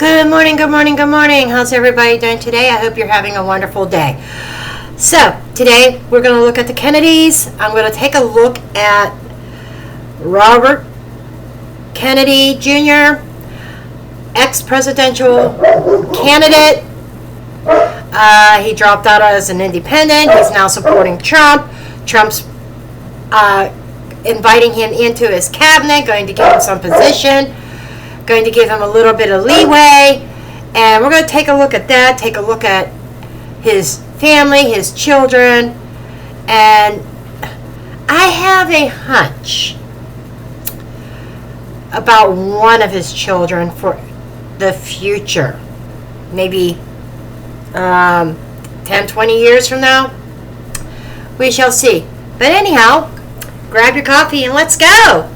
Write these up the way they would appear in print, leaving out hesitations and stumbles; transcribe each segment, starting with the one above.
Good morning, good morning, good morning. How's everybody doing today? I hope you're having a wonderful day. So, today we're going to look at the Kennedys. I'm going to take a look at Robert Kennedy Jr., ex-presidential candidate. He dropped out as an independent. He's now supporting Trump. Trump's inviting him into his cabinet, going to give him some position, going to give him a little bit of leeway, and we're going to take a look at that, take a look at his family, his children, and I have a hunch about one of his children for the future, maybe 10, 20 years from now. We shall see. But anyhow, grab your coffee and let's go.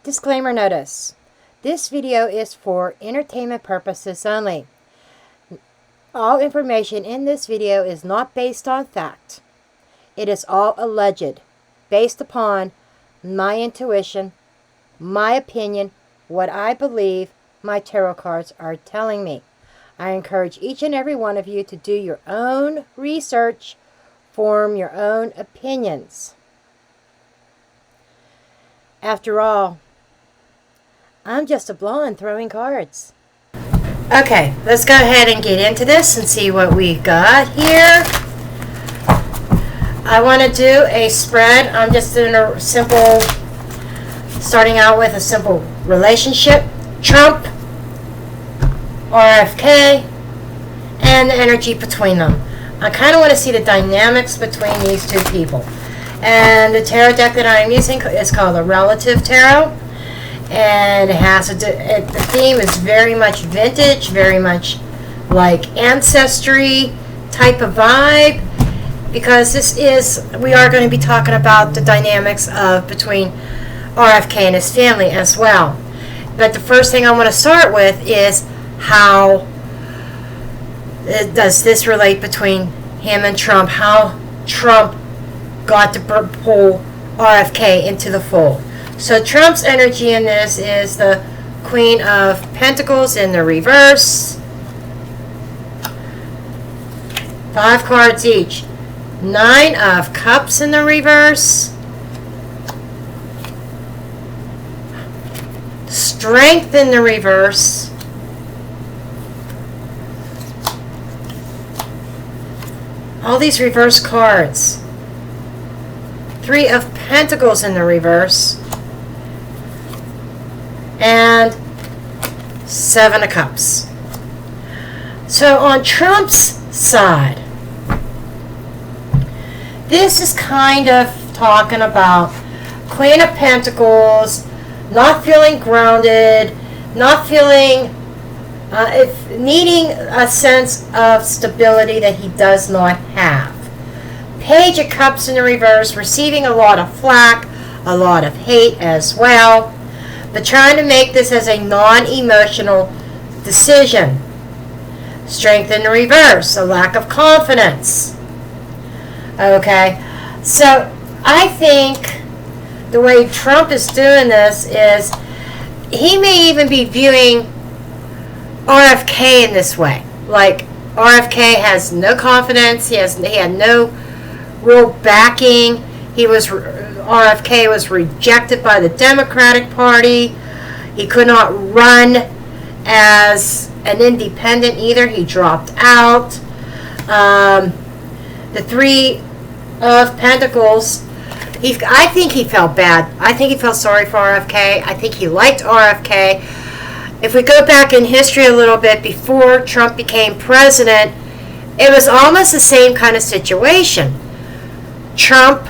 Disclaimer notice. This video is for entertainment purposes only. All information in this video is not based on fact. It is all alleged, based upon my intuition, my opinion, what I believe my tarot cards are telling me. I encourage each and every one of you to do your own research, form your own opinions. After all, I'm just a blonde throwing cards. Okay, let's go ahead and get into this and see what we've got here. I want to do a spread. I'm just doing a simple, starting out with a simple relationship. Trump, RFK, and the energy between them. I kind of want to see the dynamics between these two people. And the tarot deck that I'm using is called the Relative Tarot. And it has the theme is very much vintage, very much like ancestry type of vibe, because we are going to be talking about the dynamics of between RFK and his family as well. But the first thing I want to start with is how does this relate between him and Trump? How Trump got to pull RFK into the fold. So Trump's energy in this is the Queen of Pentacles in the reverse. 5 cards each. 9 of Cups in the reverse. Strength in the reverse. All these reverse cards. 3 of Pentacles in the reverse. And 7 of Cups. So on Trump's side, this is kind of talking about Queen of Pentacles, not feeling grounded, not feeling, needing a sense of stability that he does not have. Page of Cups in the reverse, receiving a lot of flack, a lot of hate as well, but trying to make this as a non-emotional decision. Strength in the reverse, a lack of confidence. Okay, so I think the way Trump is doing this is he may even be viewing RFK in this way. Like, RFK has no confidence, he had no real backing. He was RFK was rejected by the Democratic Party. He could not run as an independent either. He dropped out. The Three of Pentacles, I think he felt bad. I think he felt sorry for RFK. I think he liked RFK. If we go back in history a little bit, before Trump became president, it was almost the same kind of situation. Trump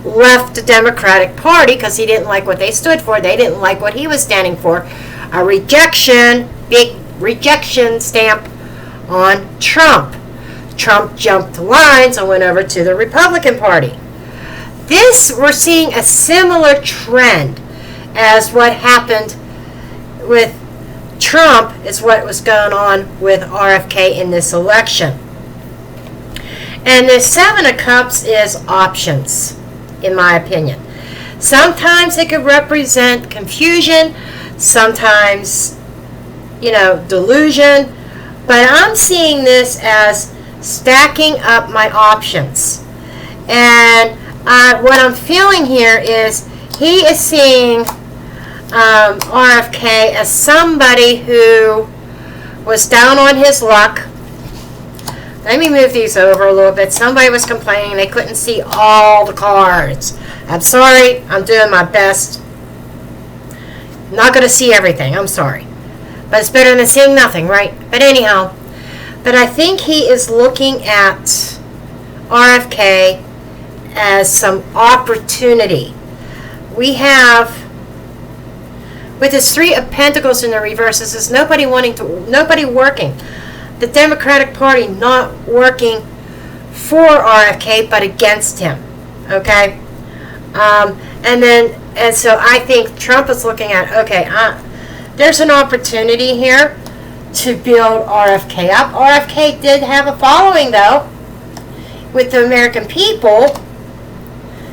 left the Democratic Party because he didn't like what they stood for. They didn't like what he was standing for. A rejection, big rejection stamp on Trump. Trump jumped lines and went over to the Republican Party. We're seeing a similar trend as what happened with Trump is what was going on with RFK in this election. And the Seven of Cups is options, in my opinion. Sometimes it could represent confusion, sometimes, delusion, but I'm seeing this as stacking up my options. And what I'm feeling here is he is seeing RFK as somebody who was down on his luck. Let me move these over a little bit. Somebody was complaining they couldn't see all the cards. I'm sorry. I'm doing my best. Not going to see everything. I'm sorry. But it's better than seeing nothing, right? But anyhow, I think he is looking at RFK as some opportunity. We have, with his Three of Pentacles in the reverse, this is nobody working. The Democratic Party not working for RFK, but against him. Okay? And so I think Trump is looking at, there's an opportunity here to build RFK up. RFK did have a following, though, with the American people,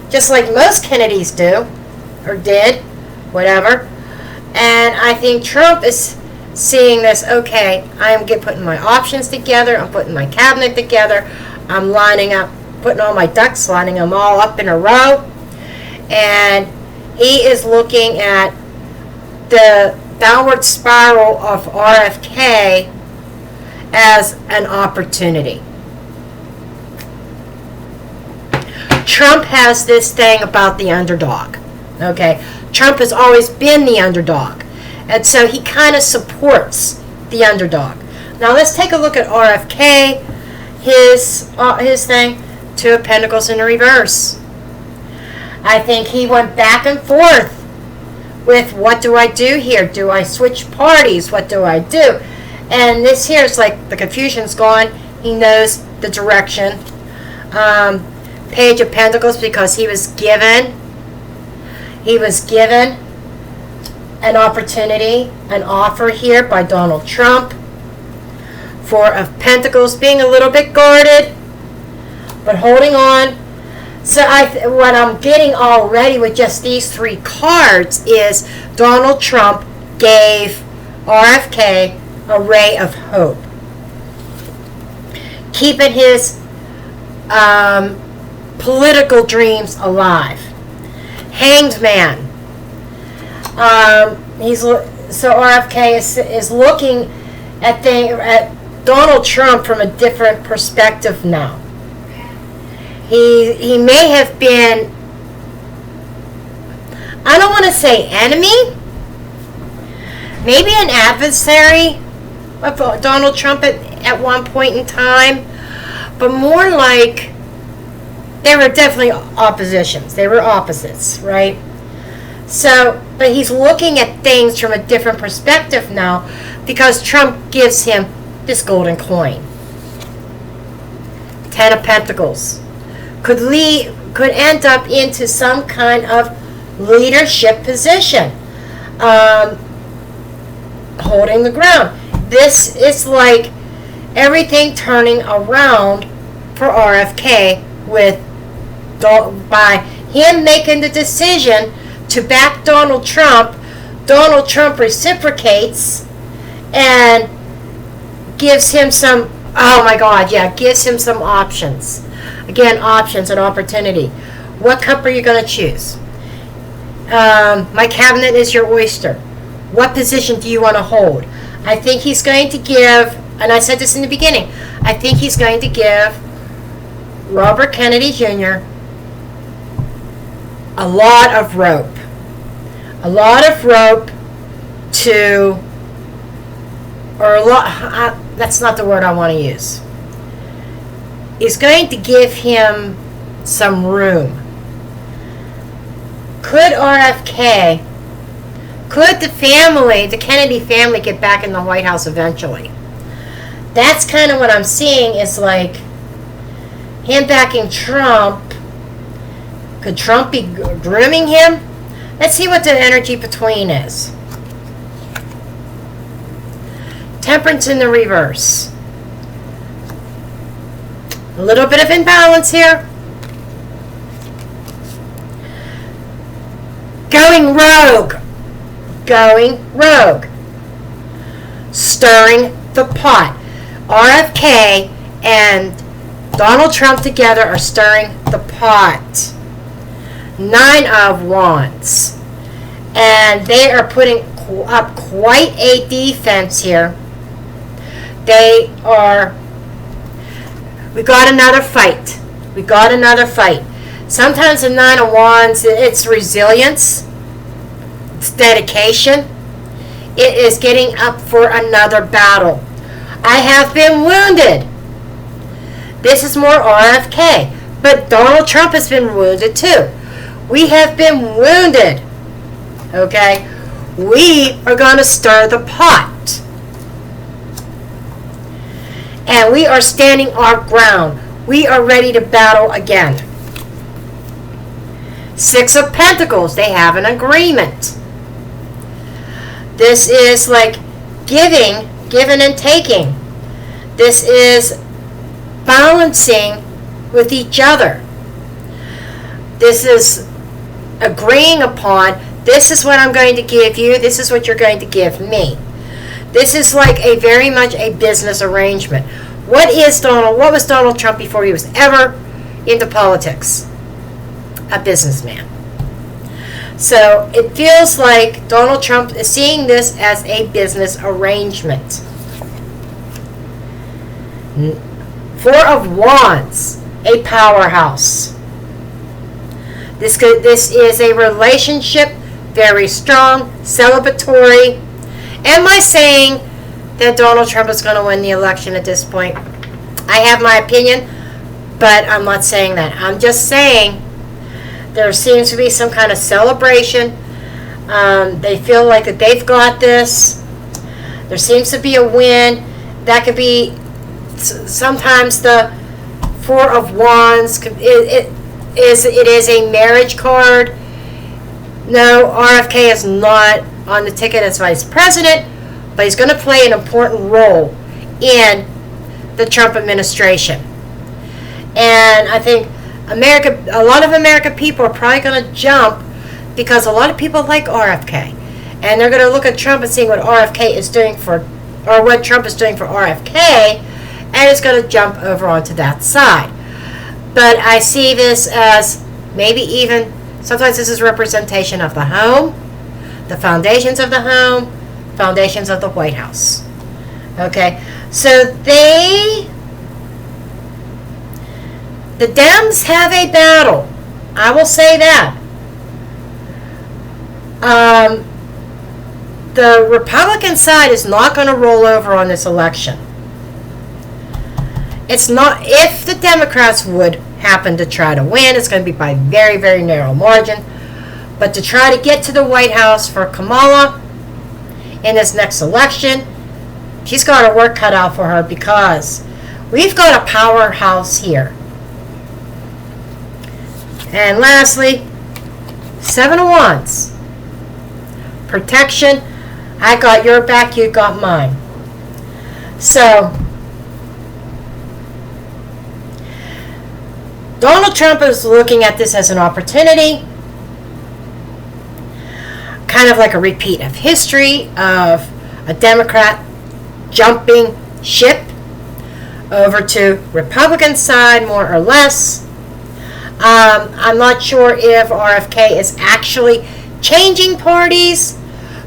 just like most Kennedys do, or did, whatever. And I think Trump is seeing this, I'm putting my options together, I'm putting my cabinet together, I'm lining up, putting all my ducks, lining them all up in a row, and he is looking at the downward spiral of RFK as an opportunity. Trump has this thing about the underdog. Trump has always been the underdog. And so he kind of supports the underdog. Now let's take a look at RFK, his thing, Two of Pentacles in the reverse. I think he went back and forth with, what do I do here? Do I switch parties? What do I do? And this here is like the confusion's gone. He knows the direction. Page of Pentacles, because he was given an opportunity, an offer here by Donald Trump. Four of Pentacles, being a little bit guarded, but holding on. So what I'm getting already with just these three cards is Donald Trump gave RFK a ray of hope. Keeping his political dreams alive. Hanged Man. So RFK is looking at Donald Trump from a different perspective now. He may have been, I don't want to say enemy, maybe an adversary of Donald Trump at one point in time, but more like they were definitely oppositions. They were opposites, right? So, but he's looking at things from a different perspective now because Trump gives him this golden coin. Ten of Pentacles. Could end up into some kind of leadership position. Holding the ground. This is like everything turning around for RFK by him making the decision to back Donald Trump. Donald Trump reciprocates and gives him some, gives him some options. Again, options and opportunity. What cup are you going to choose? My cabinet is your oyster. What position do you want to hold? I think he's going to give, and I said this in the beginning, I think he's going to give Robert Kennedy Jr. a lot of rope. A lot of rope to, or a lot, that's not the word I want to use. He's going to give him some room. Could RFK, could the family, the Kennedy family, get back in the White House eventually? That's kind of what I'm seeing, is like him backing Trump. Could Trump be grooming him? Let's see what the energy between is. Temperance in the reverse. A little bit of imbalance here. Going rogue. Going rogue. Stirring the pot. RFK and Donald Trump together are stirring the pot. 9 of Wands. And they are putting up quite a defense here. They are... We got another fight. We got another fight. Sometimes the 9 of Wands, it's resilience. It's dedication. It is getting up for another battle. I have been wounded. This is more RFK. But Donald Trump has been wounded too. We have been wounded. Okay? We are going to stir the pot. And we are standing our ground. We are ready to battle again. 6 of Pentacles. They have an agreement. This is like giving and taking. This is balancing with each other. This is agreeing upon, this is what I'm going to give you, this is what you're going to give me. This is like a very much a business arrangement. What was Donald Trump before he was ever into politics? A businessman. So it feels like Donald Trump is seeing this as a business arrangement. 4 of Wands, a powerhouse. This is a relationship, very strong, celebratory. Am I saying that Donald Trump is going to win the election at this point? I have my opinion, but I'm not saying that. I'm just saying there seems to be some kind of celebration. They feel like that they've got this. There seems to be a win. That could be sometimes the 4 of Wands. It is a marriage card. No, RFK is not on the ticket as vice president, but he's going to play an important role in the Trump administration. And I think a lot of American people are probably going to jump because a lot of people like RFK. And they're going to look at Trump and see what RFK is doing or what Trump is doing for RFK, and it's going to jump over onto that side. But I see this as maybe even, sometimes this is representation of the home, the foundations of the home, foundations of the White House. Okay, so the Dems have a battle. I will say that. The Republican side is not going to roll over on this election. It's not, if the Democrats would happen to try to win, it's going to be by very, very narrow margin. But to try to get to the White House for Kamala in this next election, she's got her work cut out for her because we've got a powerhouse here. And lastly, 7 of Wands. Protection. I got your back, you got mine. So, Donald Trump is looking at this as an opportunity, kind of like a repeat of history of a Democrat jumping ship over to Republican side, more or less. I'm not sure if RFK is actually changing parties,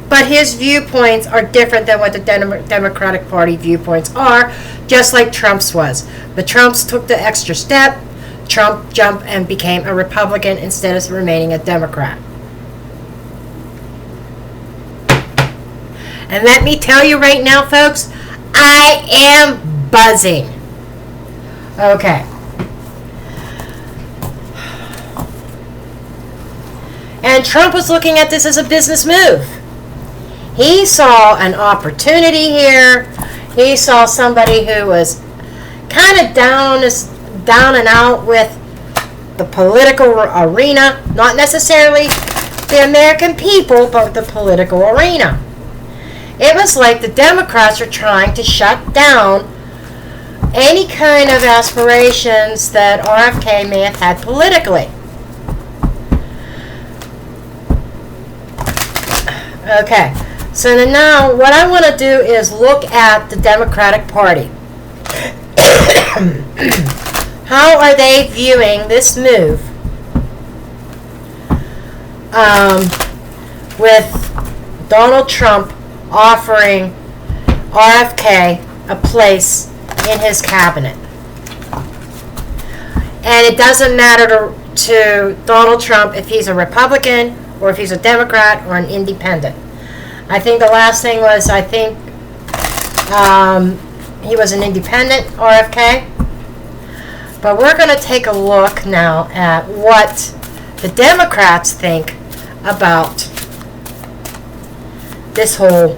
but his viewpoints are different than what the Democratic Party viewpoints are, just like Trump's was. But Trump's took the extra step. Trump jumped and became a Republican instead of remaining a Democrat. And let me tell you right now, folks, I am buzzing. Okay. And Trump was looking at this as a business move. He saw an opportunity here. He saw somebody who was kind of down and out with the political arena. Not necessarily the American people, but the political arena. It was like the Democrats were trying to shut down any kind of aspirations that RFK may have had politically. Okay, so now what I want to do is look at the Democratic Party. How are they viewing this move with Donald Trump offering RFK a place in his cabinet? And it doesn't matter to Donald Trump if he's a Republican or if he's a Democrat or an independent. I think the last thing was, he was an independent, RFK. But we're going to take a look now at what the Democrats think about this whole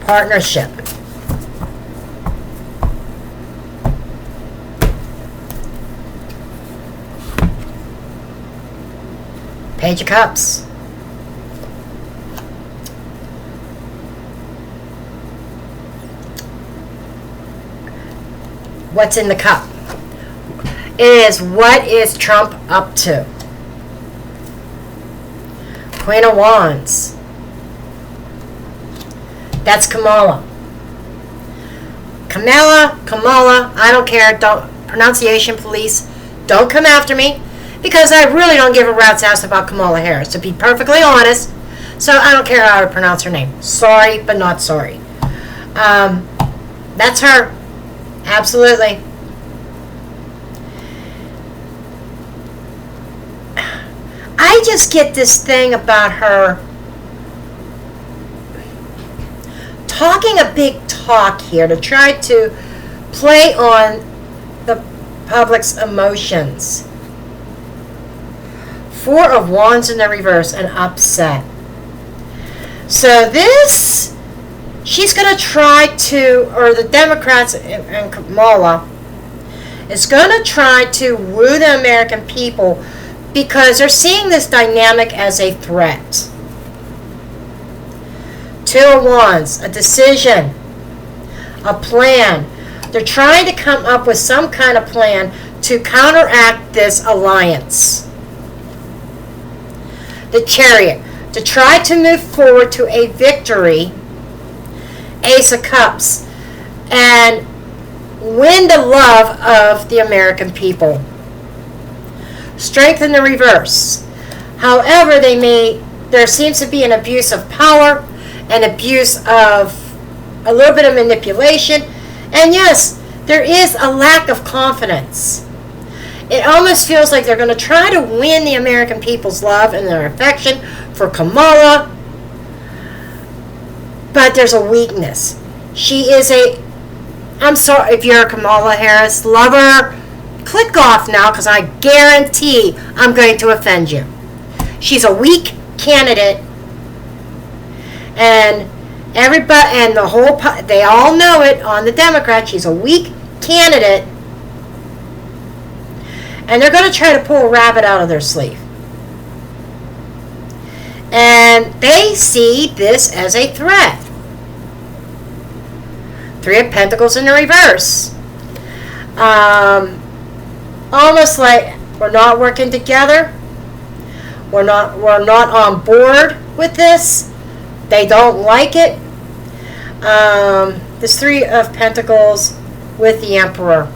partnership. Page of Cups. What's in the cup? It is, what is Trump up to? Queen of Wands. That's Kamala. Kamala, I don't care. Don't, pronunciation police, don't come after me, because I really don't give a rat's ass about Kamala Harris, to be perfectly honest. So I don't care how to pronounce her name. Sorry, but not sorry. That's her. Absolutely. I just get this thing about her talking a big talk here to try to play on the public's emotions. Four of Wands in the reverse and upset. So this, she's going to try to, or the Democrats and Kamala is going to try to woo the American people because they're seeing this dynamic as a threat. Two of Wands, a decision, a plan. They're trying to come up with some kind of plan to counteract this alliance. The Chariot, to try to move forward to a victory. Ace of Cups, and win the love of the American people. Strength in the reverse. However, there seems to be an abuse of power, an abuse of a little bit of manipulation, and yes, there is a lack of confidence. It almost feels like they're going to try to win the American people's love and their affection for Kamala, but there's a weakness. She is I'm sorry if you're a Kamala Harris lover, click off now because I guarantee I'm going to offend you. She's a weak candidate, and everybody and they all know it on the Democrats. She's a weak candidate, and they're going to try to pull a rabbit out of their sleeve. And they see this as a threat. Three of Pentacles in the reverse. Almost like we're not working together. We're not on board with this. They don't like it. This Three of Pentacles with the Emperor.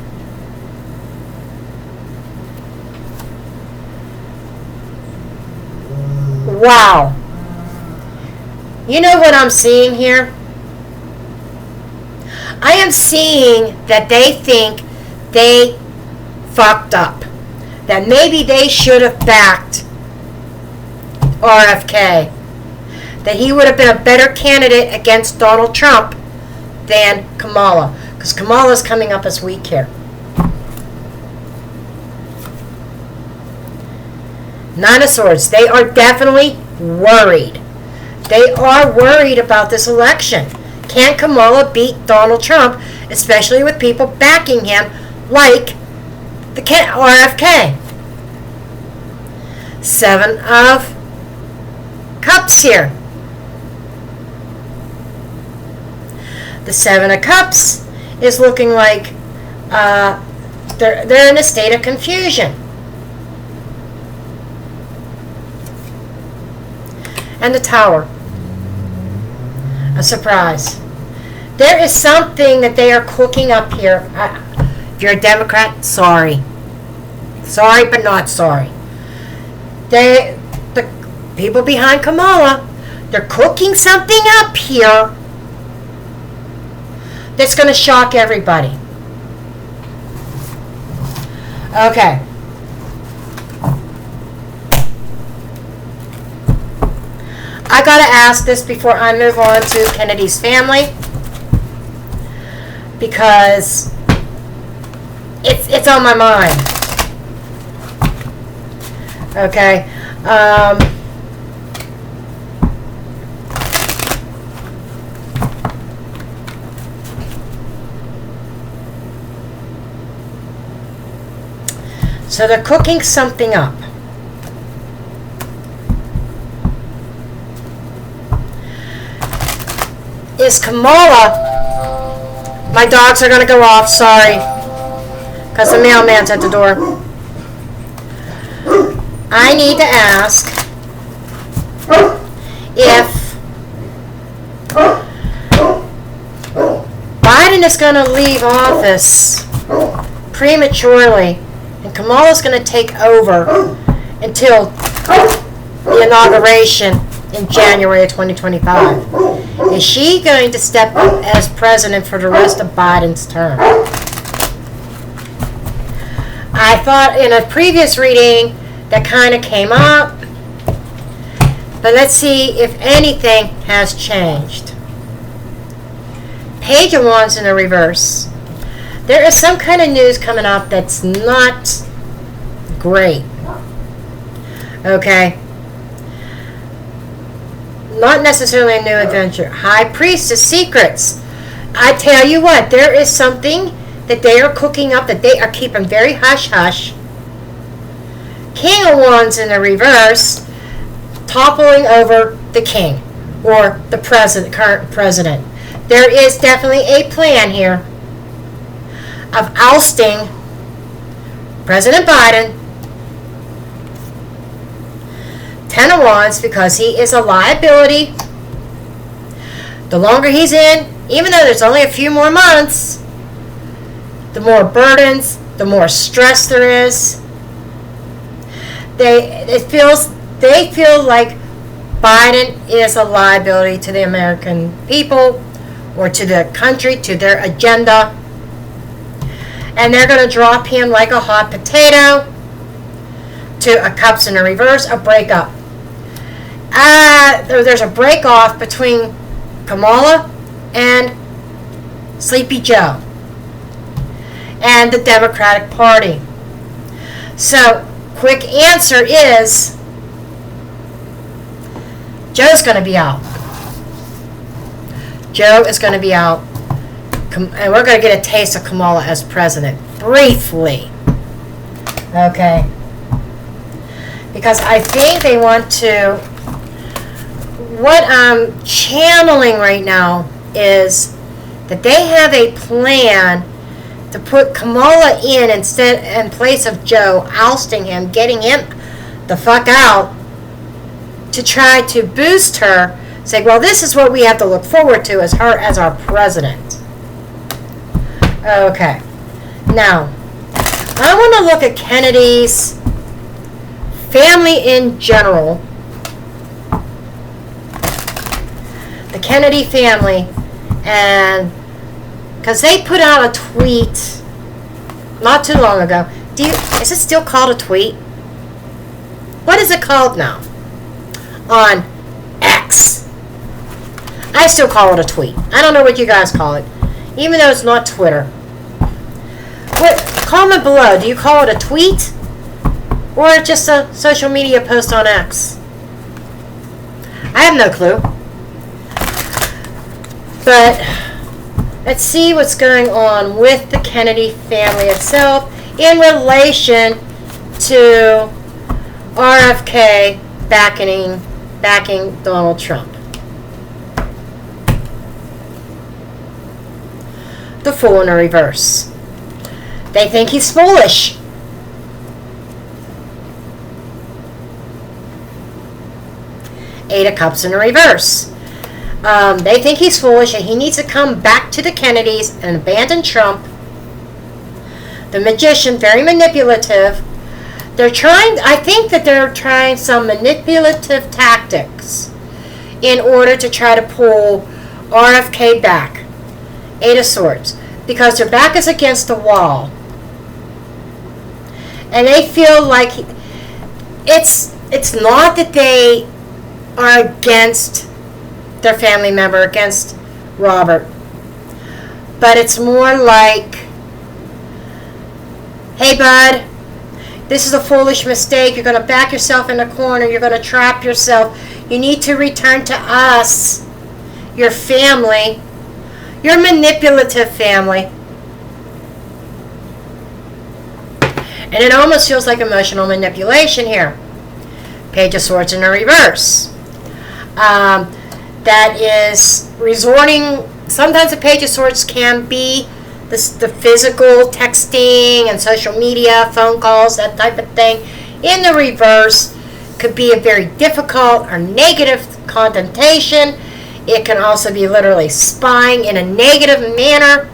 Wow. You know what I'm seeing here? I am seeing that they think they fucked up. That maybe they should have backed RFK. That he would have been a better candidate against Donald Trump than Kamala. Because Kamala's coming up as weak here. Nine of Swords. They are definitely worried. They are worried about this election. Can Kamala beat Donald Trump, especially with people backing him like the RFK? Seven of Cups here. The Seven of Cups is looking like they're in a state of confusion. And the Tower. A surprise. There is something that they are cooking up here. If you're a Democrat, sorry. Sorry, but not sorry. The people behind Kamala, they're cooking something up here that's going to shock everybody. Okay. I got to ask this before I move on to Kennedy's family, because it's on my mind. Okay. So they're cooking something up. Is Kamala... My dogs are going to go off, sorry. Because the mailman's at the door. I need to ask if Biden is going to leave office prematurely and Kamala's going to take over until the inauguration in January of 2025. Is she going to step up as president for the rest of Biden's term? I thought in a previous reading that kind of came up, but let's see if anything has changed. Page of Wands in the reverse. There is some kind of news coming up that's not great. Okay. Not necessarily a new adventure. High Priestess secrets. I tell you what, there is something that they are cooking up that they are keeping very hush-hush. King of Wands in the reverse, toppling over the king, or the current president. There is definitely a plan here of ousting President Biden. Ten of Wands, because he is a liability. The longer he's in, even though there's only a few more months, the more burdens, the more stress there is. They feel like Biden is a liability to the American people or to the country, to their agenda. And they're going to drop him like a hot potato to a Cups in a reverse, a breakup. There's a break off between Kamala and Sleepy Joe and the Democratic Party. So, quick answer is Joe's going to be out. Joe is going to be out. And we're going to get a taste of Kamala as president. Briefly. Okay. Because I think they want to... What I'm channeling right now is that they have a plan to put Kamala in place of Joe, ousting him, getting him the fuck out, to try to boost her, say, well, this is what we have to look forward to as her as our president. Okay. Now, I want to look at Kennedy's family in general Kennedy family, and because they put out a tweet not too long ago. Is it still called a tweet? What is it called now? On X. I still call it a tweet. I don't know what you guys call it, even though it's not Twitter. Comment below. Do you call it a tweet or just a social media post on X? I have no clue. But let's see what's going on with the Kennedy family itself in relation to RFK backing Donald Trump. The Fool in a reverse. They think he's foolish. Eight of Cups in a reverse. They think he's foolish and he needs to come back to the Kennedys and abandon Trump. The Magician, very manipulative. I think that they're trying some manipulative tactics in order to try to pull RFK back. Eight of Swords. Because their back is against the wall. And they feel like it's not that they are against their family member, against Robert. But it's more like, hey bud, this is a foolish mistake. You're going to back yourself in a corner. You're going to trap yourself. You need to return to us, your family, your manipulative family. And it almost feels like emotional manipulation here. Page of Swords in a reverse. That is resorting. Sometimes the Page of Swords can be the physical texting and social media, phone calls, that type of thing. In the reverse, could be a very difficult or negative connotation. It can also be literally spying in a negative manner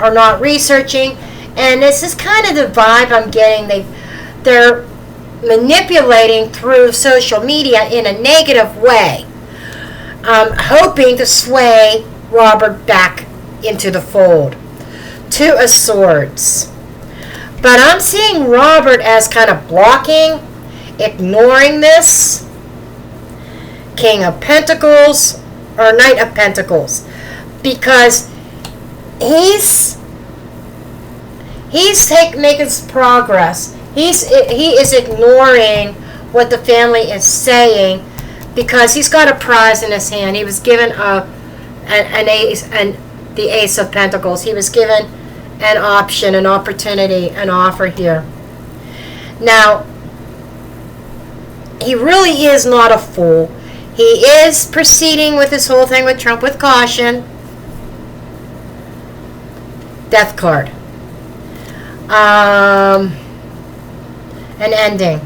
or not researching. And this is kind of the vibe I'm getting. They're manipulating through social media in a negative way, hoping to sway Robert back into the fold. Two of Swords. But I'm seeing Robert as kind of blocking, ignoring this. King of Pentacles or Knight of Pentacles. Because he's making progress. He is ignoring what the family is saying because he's got a prize in his hand. He was given an ace, and the Ace of Pentacles. He was given an option, an opportunity, an offer here. Now, he really is not a fool. He is proceeding with this whole thing with Trump with caution. Death card. An ending.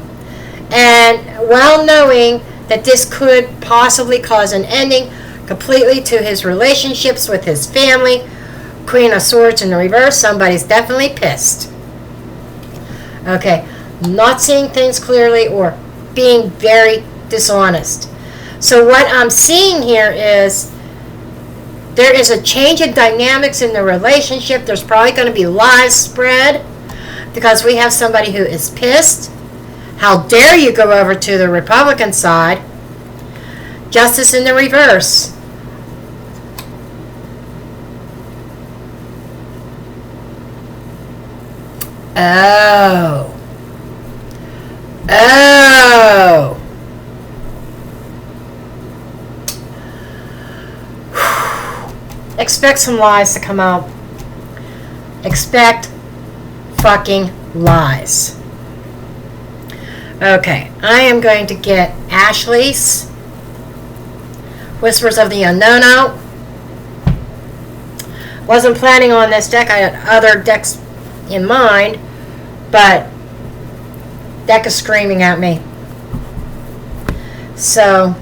And well knowing that this could possibly cause an ending completely to his relationships with his family. Queen of Swords in the reverse. Somebody's definitely pissed. Okay. Not seeing things clearly or being very dishonest. So what I'm seeing here is there is a change in dynamics in the relationship. There's probably going to be lies spread because we have somebody who is pissed. How dare you go over to the Republican side? Justice in the reverse. Oh. Expect some lies to come out. Expect fucking lies. Okay, I am going to get Ashley's Whispers of the Unknown out. Wasn't planning on this deck. I had other decks in mind, but deck is screaming at me. So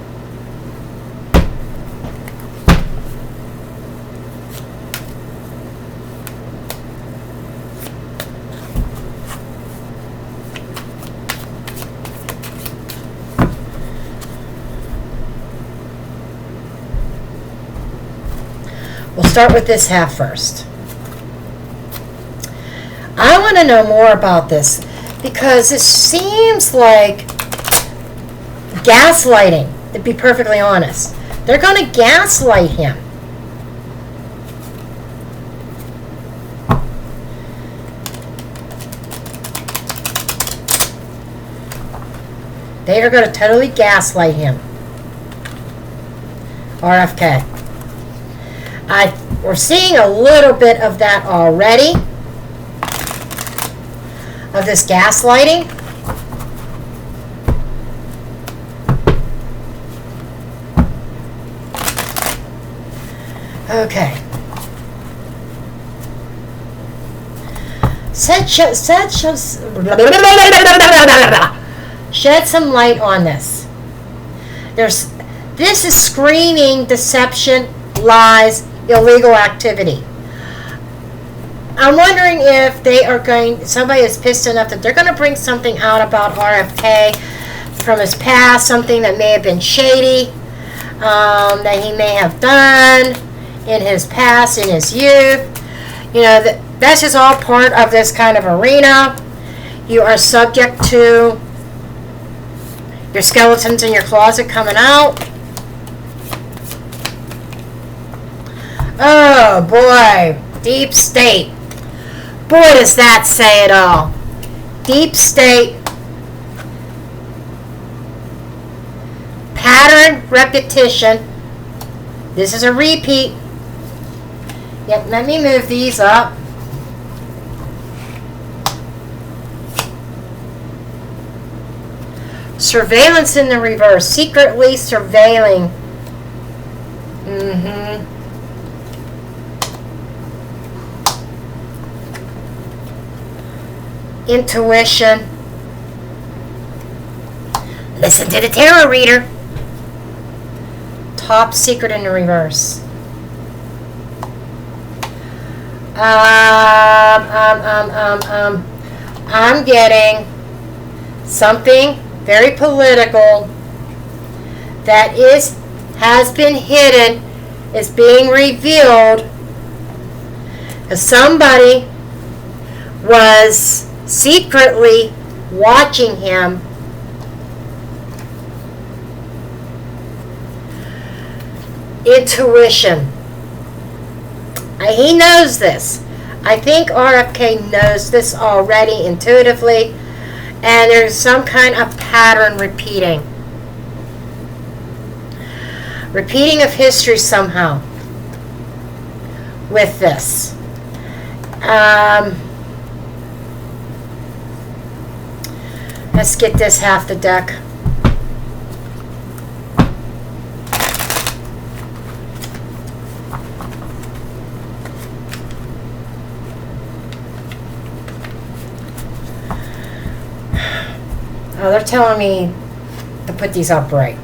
We'll start with this half first. I want to know more about this because it seems like gaslighting, to be perfectly honest. They're going to gaslight him. They are going to totally gaslight him. RFK. We're seeing a little bit of that already. Of this gaslighting. Okay. Shed some light on this. This is screaming deception, lies, illegal activity. I'm wondering if somebody is pissed enough that they're going to bring something out about RFK from his past, something that may have been shady, that he may have done in his past, in his youth. That's just all part of this kind of arena. You are subject to your skeletons in your closet coming out. Oh boy, deep state. Boy, does that say it all. Deep state. Pattern repetition. This is a repeat. Yep, let me move these up. Surveillance in the reverse. Secretly surveilling. Intuition. Listen to the tarot reader. Top secret in the reverse. I'm getting something very political that has been hidden, is being revealed, as somebody was secretly watching him. Intuition. He knows this. I think RFK knows this already intuitively, and there's some kind of pattern repeating of history somehow with this. Let's get this half the deck. Oh, they're telling me to put these up right.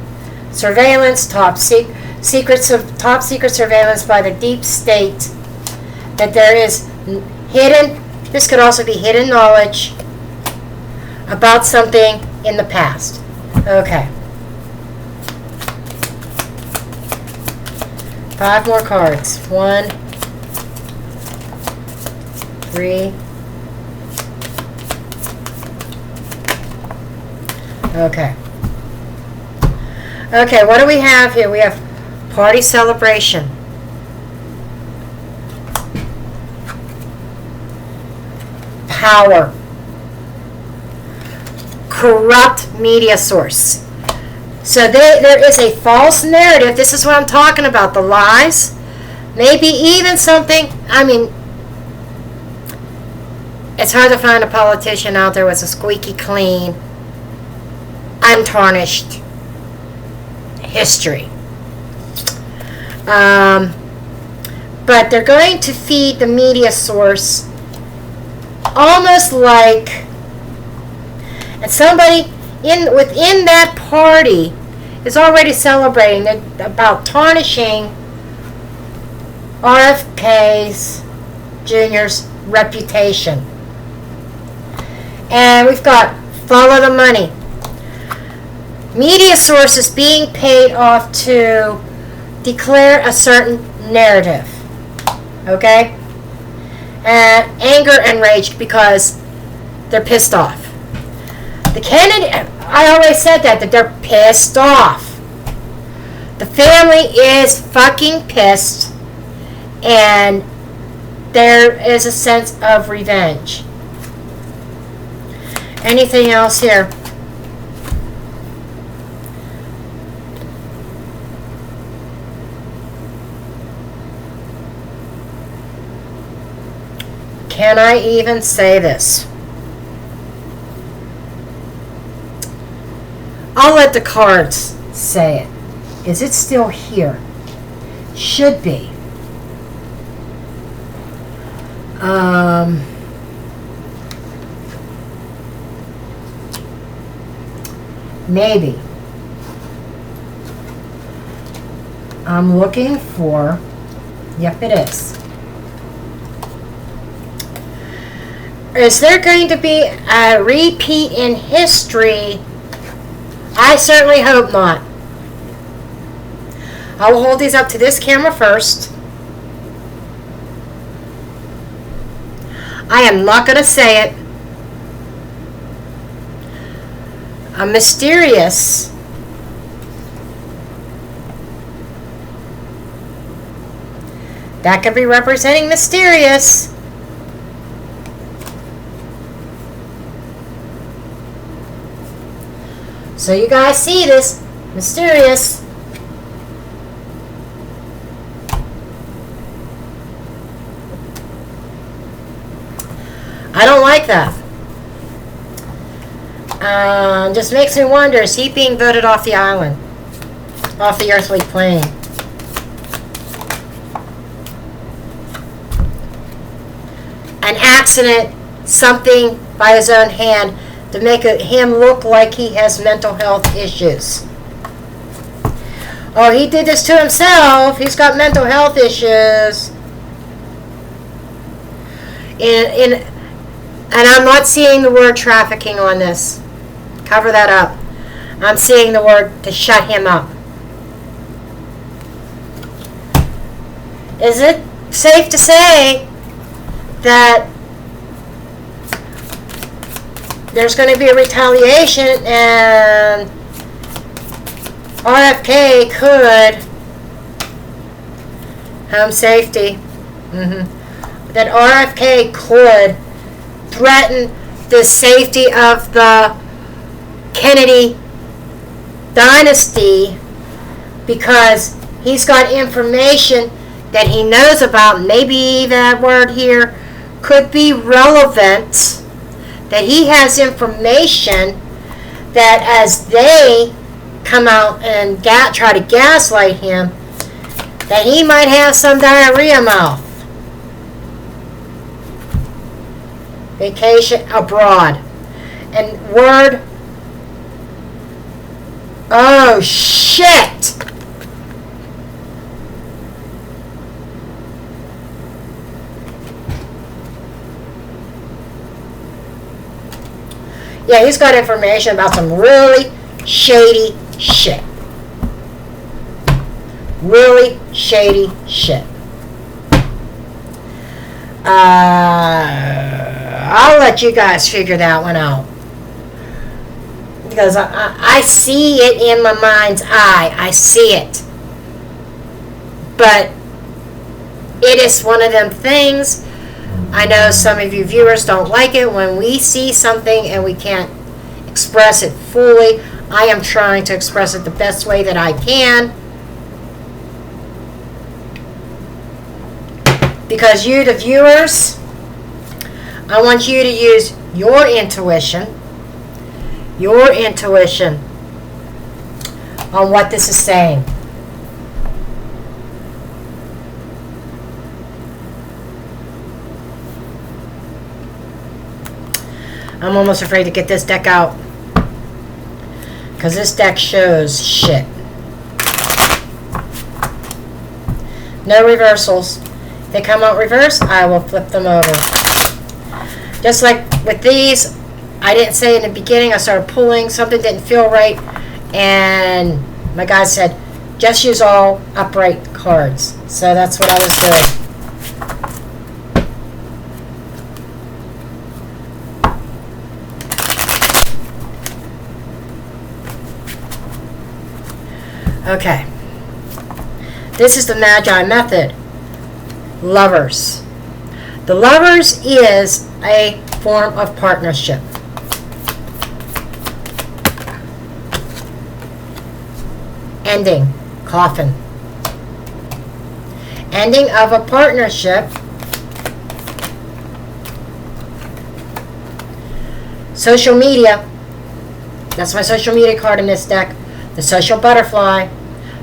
Surveillance, top secret surveillance by the deep state. That there is hidden. This could also be hidden knowledge about something in the past. Okay. 5 more cards. 1, 3. Okay. Okay, what do we have here? We have party celebration. Power. Corrupt media source. So there is a false narrative. This is what I'm talking about. The lies. Maybe even something, it's hard to find a politician out there with a squeaky clean, untarnished history. But they're going to feed the media source almost like, and somebody within that party is already celebrating about tarnishing RFK's Jr.'s reputation. And we've got follow the money. Media sources being paid off to declare a certain narrative. Okay? And anger and rage because they're pissed off. The Kennedy, I always said that they're pissed off. The family is fucking pissed, and there is a sense of revenge. Anything else here? Can I even say this? I'll let the cards say it. Is it still here? Should be. Maybe. I'm looking for, yep, it is. Is there going to be a repeat in history? I certainly hope not. I will hold these up to this camera first. I am not going to say it. A mysterious that could be representing mysterious. So you guys see this mysterious. I don't like that. Just makes me wonder, is he being voted off the island? Off the earthly plane? An accident, something by his own hand to make him look like he has mental health issues. Oh, he did this to himself. He's got mental health issues. And I'm not seeing the word trafficking on this. Cover that up. I'm seeing the word to shut him up. Is it safe to say that there's going to be a retaliation and RFK could home safety? That RFK could threaten the safety of the Kennedy dynasty because he's got information that he knows about. Maybe that word here could be relevant, that he has information that as they come out and try to gaslight him, that he might have some diarrhea mouth. Vacation abroad. And word, oh shit! Yeah, he's got information about some really shady shit. Really shady shit. I'll let you guys figure that one out. Because I see it in my mind's eye. I see it. But it is one of them things. I know some of you viewers don't like it when we see something and we can't express it fully. I am trying to express it the best way that I can. Because you, the viewers, I want you to use your intuition on what this is saying. I'm almost afraid to get this deck out because this deck shows shit. No reversals. If they come out reversed, I will flip them over. Just like with these, I didn't say in the beginning, I started pulling, something didn't feel right, and my guy said, just use all upright cards. So that's what I was doing. Okay. This is the Magi method. Lovers. The Lovers is a form of partnership. Ending. Coffin. Ending of a partnership. Social media. That's my social media card in this deck. The social butterfly.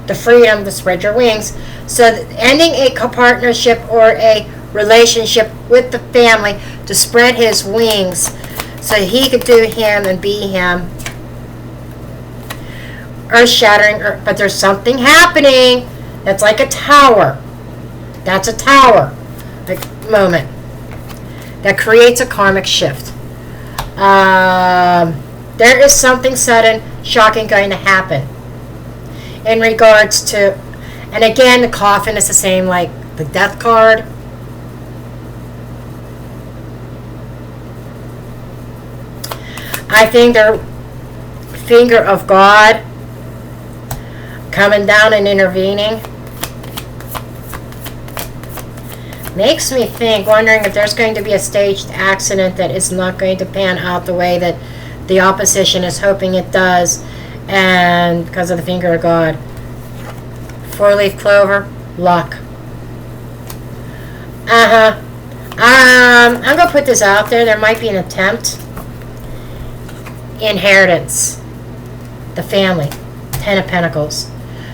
The freedom to spread your wings. So ending a partnership or a relationship with the family to spread his wings so he could do him and be him. Earth shattering, but there's something happening that's like a tower. That's a tower like moment that creates a karmic shift. There is something sudden, shocking going to happen in regards to, and again, the coffin is the same like the death card. I think the finger of God coming down and intervening makes me think, wondering if there's going to be a staged accident that is not going to pan out the way that the opposition is hoping it does, and because of the finger of God. 4-leaf clover, luck. I'm going to put this out there. There might be an attempt. Inheritance. The family. 10 of Pentacles.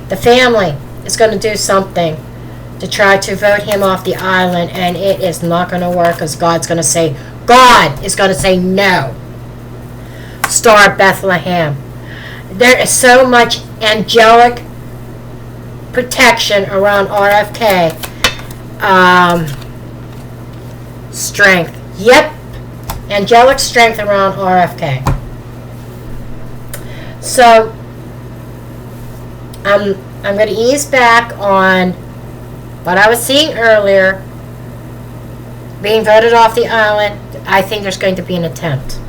The family is going to do something to try to vote him off the island, and it is not going to work because God is going to say no. Star of Bethlehem. There is so much angelic protection around RFK. Strength. Yep. Angelic strength around RFK. So, I'm going to ease back on what I was seeing earlier. Being voted off the island. I think there's going to be an attempt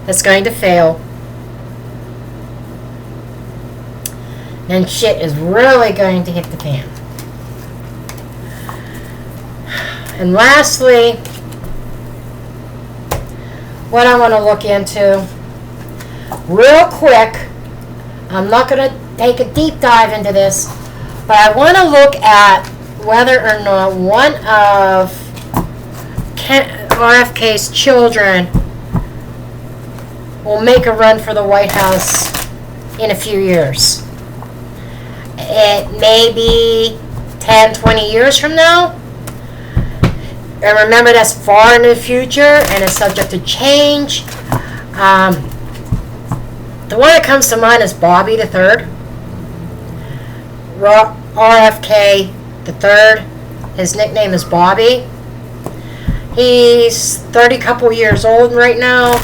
that's going to fail. Then shit is really going to hit the fan. And lastly, what I want to look into real quick, I'm not going to take a deep dive into this, but I want to look at whether or not one of RFK's children will make a run for the White House in a few years. It may be 10, 20 years from now. And remember, that's far in the future and it's subject to change. The one that comes to mind is Bobby the Third. RFK the Third. His nickname is Bobby. He's 30 couple years old right now,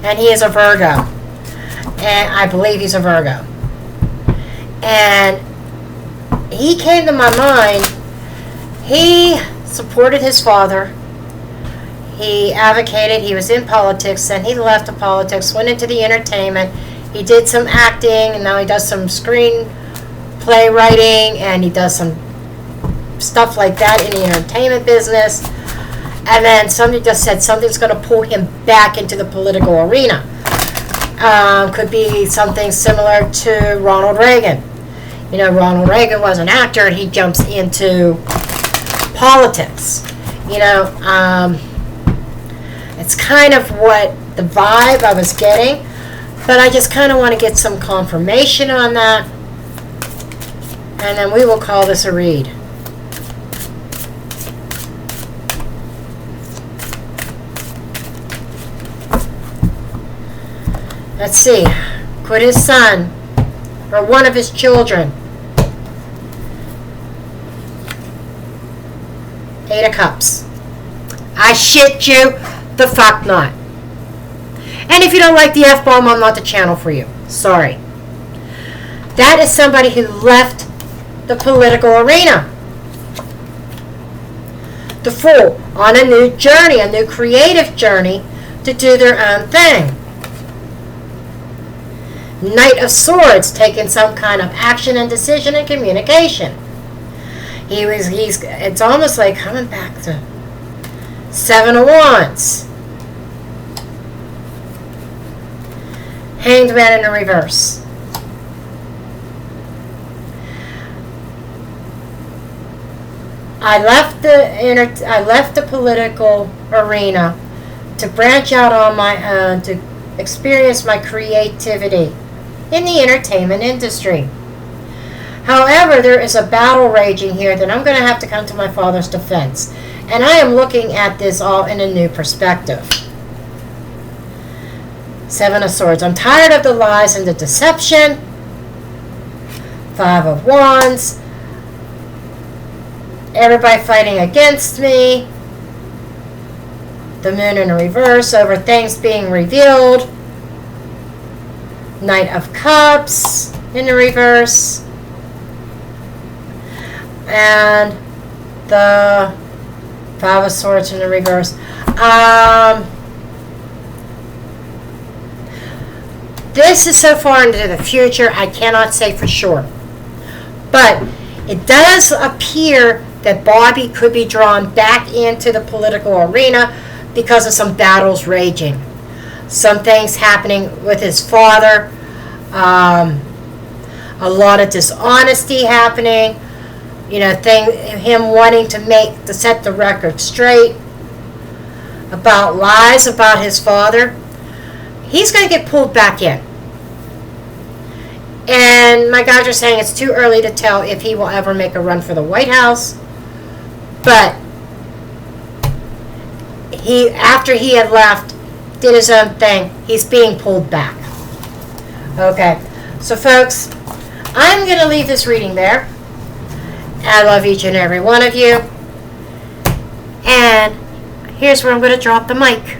and he is a Virgo. And I believe he's a Virgo. And he came to my mind. He supported his father. He advocated. He was in politics, and he left the politics, went into the entertainment. He did some acting, and now he does some screenplay writing, and he does some stuff like that in the entertainment business. And then somebody just said something's going to pull him back into the political arena. Could be something similar to Ronald Reagan. You know, Ronald Reagan was an actor, and he jumps into politics. You know, it's kind of what the vibe I was getting, but I just kind of want to get some confirmation on that, and then we will call this a read. Let's see. Could his son or one of his children? 8 of Cups. I shit you the fuck not. And if you don't like the F-bomb, I'm not the channel for you. Sorry. That is somebody who left the political arena. The Fool, on a new journey, a new creative journey to do their own thing. Knight of Swords, taking some kind of action and decision and communication. It's almost like coming back to Seven of Wands. Hanged Man in the reverse. I left the political arena to branch out on my own, to experience my creativity in the entertainment industry. However, there is a battle raging here that I'm going to have to come to my father's defense. And I am looking at this all in a new perspective. Seven of Swords. I'm tired of the lies and the deception. Five of Wands. Everybody fighting against me. The Moon in reverse over things being revealed. Knight of Cups in the reverse. And the Five of Swords in the reverse. This is so far into the future, I cannot say for sure. But it does appear that Bobby could be drawn back into the political arena because of some battles raging. Some things happening with his father. A lot of dishonesty happening. You know, him wanting to set the record straight about lies about his father. He's going to get pulled back in. And my guys are saying it's too early to tell if he will ever make a run for the White House. But after he had left, did his own thing, he's being pulled back. Okay, so folks, I'm going to leave this reading there. I love each and every one of you. And here's where I'm going to drop the mic.